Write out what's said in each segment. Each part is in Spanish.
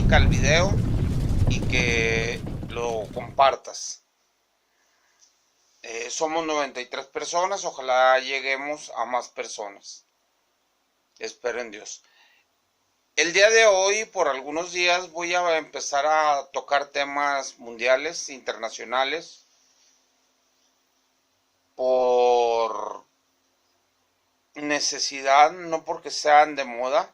like al video y que lo compartas. Somos 93 personas, ojalá lleguemos a más personas. Espero en Dios. El día de hoy, por algunos días, voy a empezar a tocar temas mundiales, internacionales, por necesidad, no porque sean de moda,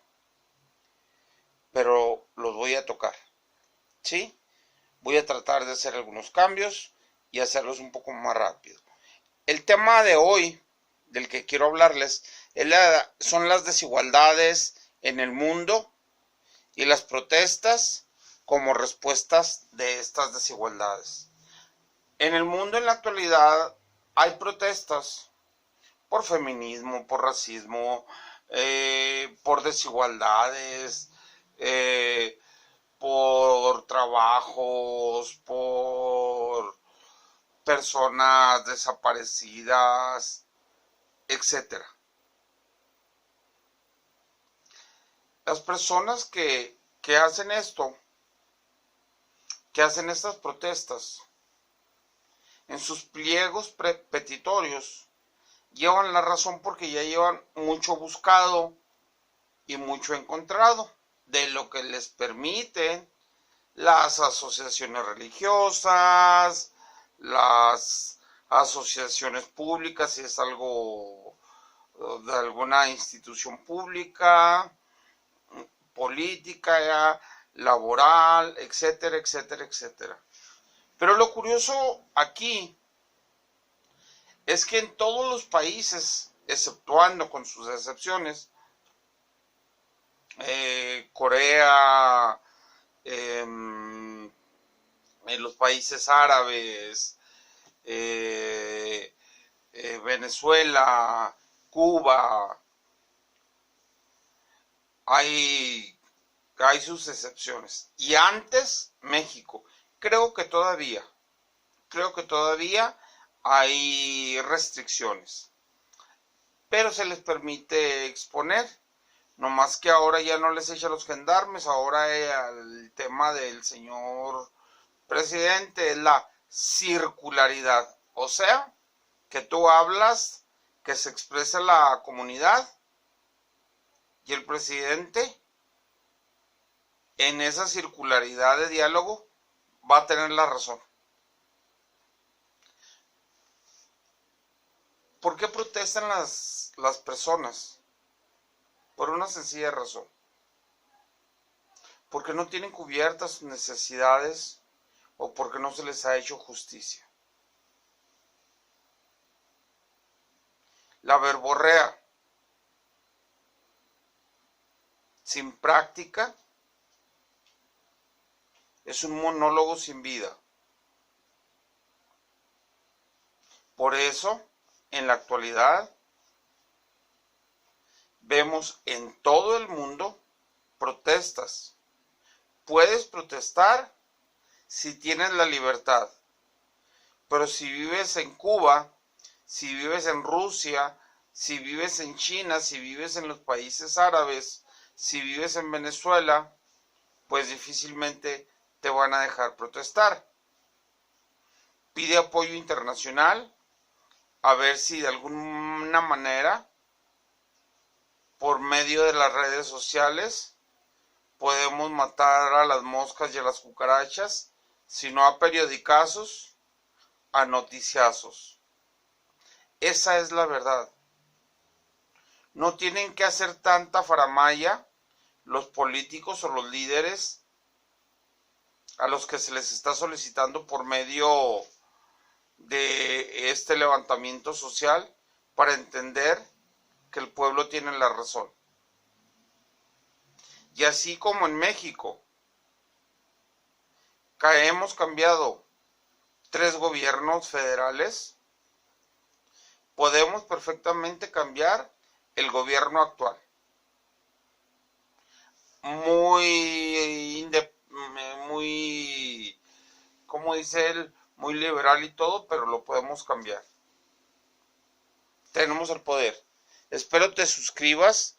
pero los voy a tocar, ¿sí? Voy a tratar de hacer algunos cambios y hacerlos un poco más rápido. El tema de hoy, del que quiero hablarles, son las desigualdades en el mundo y las protestas como respuestas de estas desigualdades. En el mundo en la actualidad hay protestas por feminismo, por racismo, por desigualdades, por trabajos, por personas desaparecidas, etcétera. Las personas que hacen esto, que hacen estas protestas, en sus pliegos petitorios, llevan la razón porque ya llevan mucho buscado y mucho encontrado de lo que les permiten las asociaciones religiosas, las asociaciones públicas, si es algo de alguna institución pública, política, laboral, etcétera, etcétera, etcétera. Pero lo curioso aquí es que en todos los países, exceptuando con sus excepciones, Corea, en los países árabes, Venezuela, Cuba, hay sus excepciones. Y antes, México. Creo que todavía hay restricciones, pero se les permite exponer. No más que ahora ya no les echa los gendarmes, ahora el tema del señor presidente es la circularidad. O sea, que tú hablas, que se expresa la comunidad y el presidente en esa circularidad de diálogo va a tener la razón. ¿Por qué protestan las personas? Por una sencilla razón. Porque no tienen cubiertas sus necesidades o porque no se les ha hecho justicia. La verborrea sin práctica es un monólogo sin vida. Por eso, en la actualidad, vemos en todo el mundo protestas. Puedes protestar si tienes la libertad, pero si vives en Cuba, si vives en Rusia, si vives en China, si vives en los países árabes, si vives en Venezuela, pues difícilmente te van a dejar protestar. Pide apoyo internacional, a ver si de alguna manera, por medio de las redes sociales, podemos matar a las moscas y a las cucarachas, si no a periodicazos, a noticiazos. Esa es la verdad. No tienen que hacer tanta faramalla los políticos o los líderes a los que se les está solicitando por medio de este levantamiento social para entender que el pueblo tiene la razón. Y así como en México hemos cambiado 3 gobiernos federales, podemos perfectamente cambiar el gobierno actual. Muy, como dice él, muy liberal y todo, pero lo podemos cambiar. Tenemos el poder. Espero te suscribas,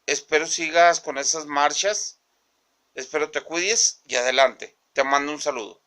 espero sigas con esas marchas Espero te cuides y adelante. Te mando un saludo.